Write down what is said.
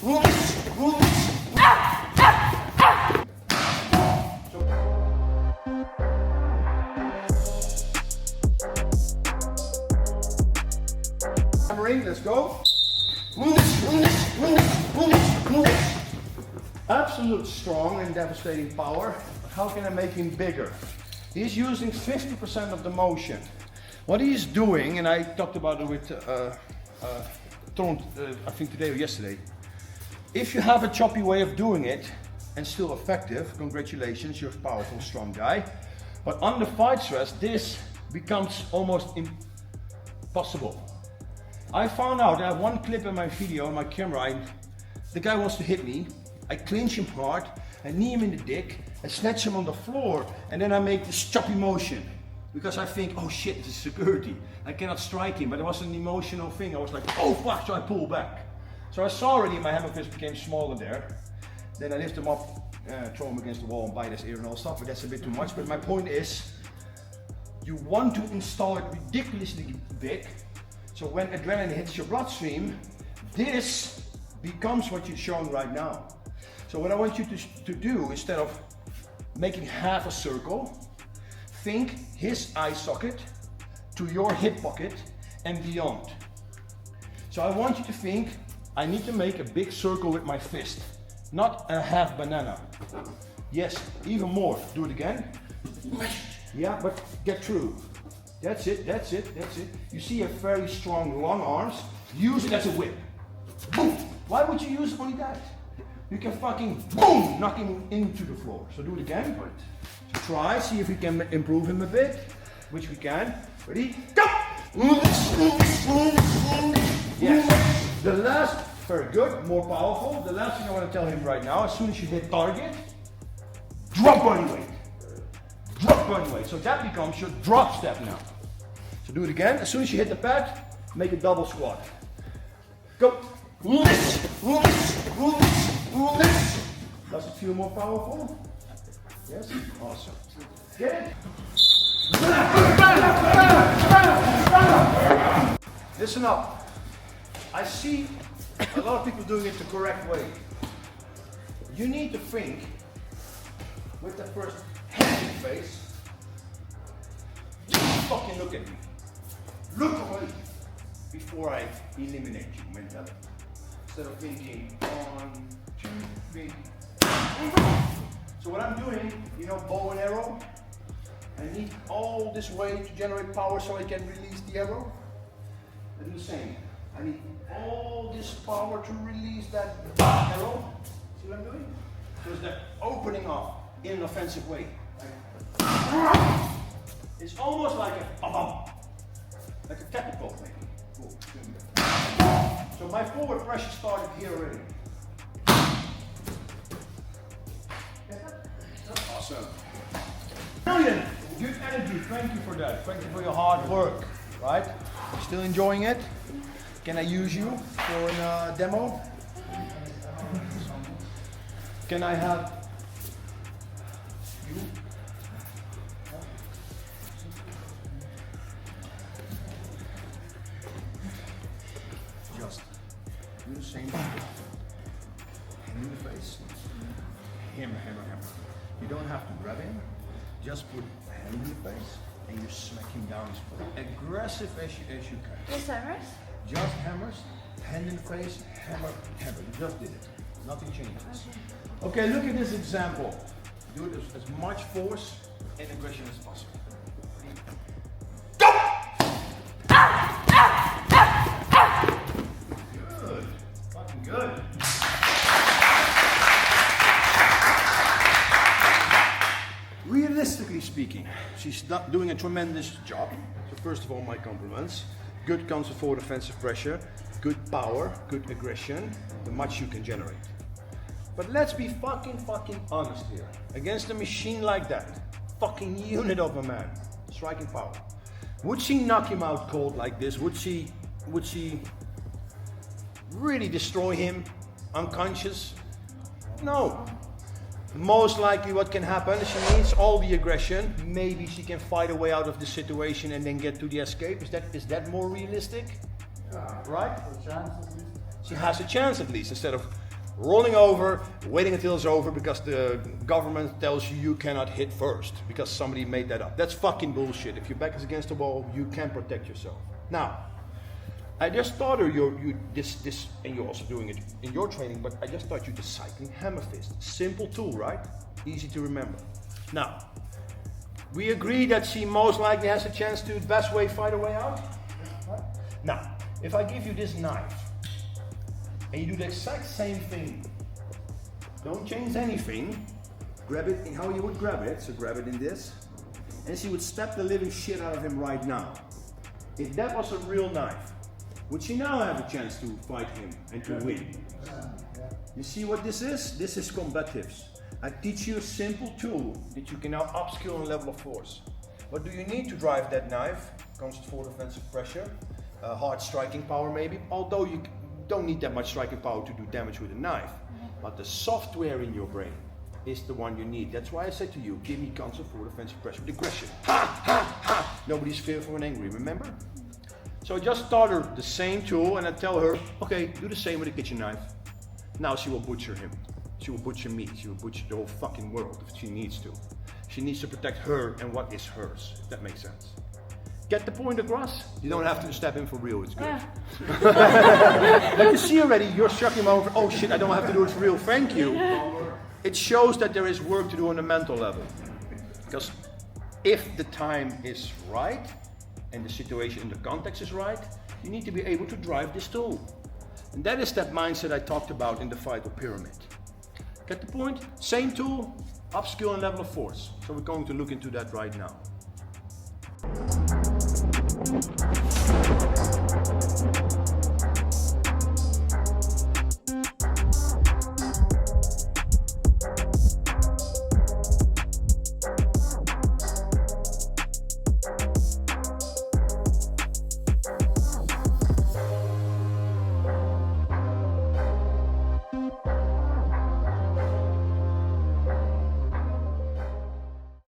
Hammering, let's go. Absolute strong and devastating power. How can I make him bigger? He's using 50% of the motion. What he's doing, and I talked about it with Trond, I think today or yesterday. If you have a choppy way of doing it and still effective, congratulations, you're a powerful, strong guy. But under fight stress, this becomes almost impossible. I found out, I have one clip in my video on my camera, the guy wants to hit me, I clinch him hard, I knee him in the dick, I snatch him on the floor, and then I make this choppy motion. Because I think, oh shit, this is security. I cannot strike him, but it was an emotional thing. I was like, oh fuck, so I pull back. So I saw already my Hammerfist became smaller there. Then I lift him up, throw him against the wall and bite his ear and all stuff, but that's a bit too much. But my point is, you want to install it ridiculously big, so when adrenaline hits your bloodstream, this becomes what you're showing right now. So what I want you to do, instead of making half a circle, think his eye socket to your hip pocket and beyond. So I want you to think, I need to make a big circle with my fist, not a half banana. Yes, even more. Do it again. Yeah, but get through. That's it, that's it, that's it. You see a very strong, long arms. Use it as a whip. Boom! Why would you use only that? You can fucking boom, knock him into the floor. So do it again. So try, see if we can improve him a bit, which we can. Ready? Go! Yes. The last, very good, more powerful. The last thing I want to tell him right now, as soon as you hit target, drop body weight. Drop body weight. So that becomes your drop step now. So do it again. As soon as you hit the pad, make a double squat. Go. Does it feel more powerful? Yes? Awesome. Get it? Listen up. I see a lot of people doing it the correct way. You need to think with the first hand in face. Just fucking look at me. Look away before I eliminate you mentality. Instead of thinking 1, 2, 3. So what I'm doing, you know, bow and arrow. I need all this weight to generate power so I can release the arrow. I do the same. I need all this power to release that arrow. See what I'm doing? So it's that opening up in an offensive way. It's almost like a catapult maybe. Cool. So my forward pressure started here already. Awesome. Brilliant. Good energy. Thank you for that. Thank you for your hard work. Right? Still enjoying it? Can I use you for a demo? Can I have you? Just do the same thing. Hand in the face. Hammer, hammer, hammer. You don't have to grab him. Just put a hand in the face and you smack him down his foot. Aggressive as you can. Just hammers? Just hammers. Hand in the face. Hammer, hammer. You just did it. Nothing changes. Okay, look at this example. Do it as much force and aggression as possible. Go! Good. Fucking good. Realistically speaking, she's not doing a tremendous job. So first of all, my compliments. Good counter forward offensive pressure, good power, good aggression, the much you can generate. But let's be fucking honest here. Against a machine like that, fucking unit of a man, striking power. Would she knock him out cold like this? Would she really destroy him unconscious? No. Most likely what can happen is she needs all the aggression. Maybe she can fight her way out of the situation and then get to the escape. Is that more realistic? Yeah. Right? A chance at least. She has a chance at least, instead of rolling over, waiting until it's over because the government tells you you cannot hit first because somebody made that up. That's fucking bullshit. If your back is against the wall, you can protect yourself. Now, I just taught her this, and you're also doing it in your training, but I just taught you the cycling Hammerfist. Simple tool, right? Easy to remember. Now, we agree that she most likely has a chance to best way fight her way out. Right? Now, if I give you this knife, and you do the exact same thing, don't change anything, grab it in how you would grab it, so grab it in this, and she would stab the living shit out of him right now. If that was a real knife, would she now have a chance to fight him and to win? You see what this is? This is combatives. I teach you a simple tool that you can now upskill on level of force. What do you need to drive that knife? Constant forward offensive pressure, hard striking power maybe, although you don't need that much striking power to do damage with a knife. But the software in your brain is the one you need. That's why I said to you, give me constant forward offensive pressure with aggression. Ha, ha, ha! Nobody's fearful and angry, remember? So I just taught her the same tool and I tell her, okay, do the same with a kitchen knife. Now she will butcher him. She will butcher me. She will butcher the whole fucking world if she needs to. She needs to protect her and what is hers, if that makes sense. Get the point across? You don't have to stab him for real, it's good. But you see already, you're shrugging over, oh shit, I don't have to do it for real, thank you. It shows that there is work to do on the mental level. Because if the time is right, and the situation and the context is right, you need to be able to drive this tool. And that is that mindset I talked about in the fight or pyramid. Get the point? Same tool, upskill and level of force. So we're going to look into that right now.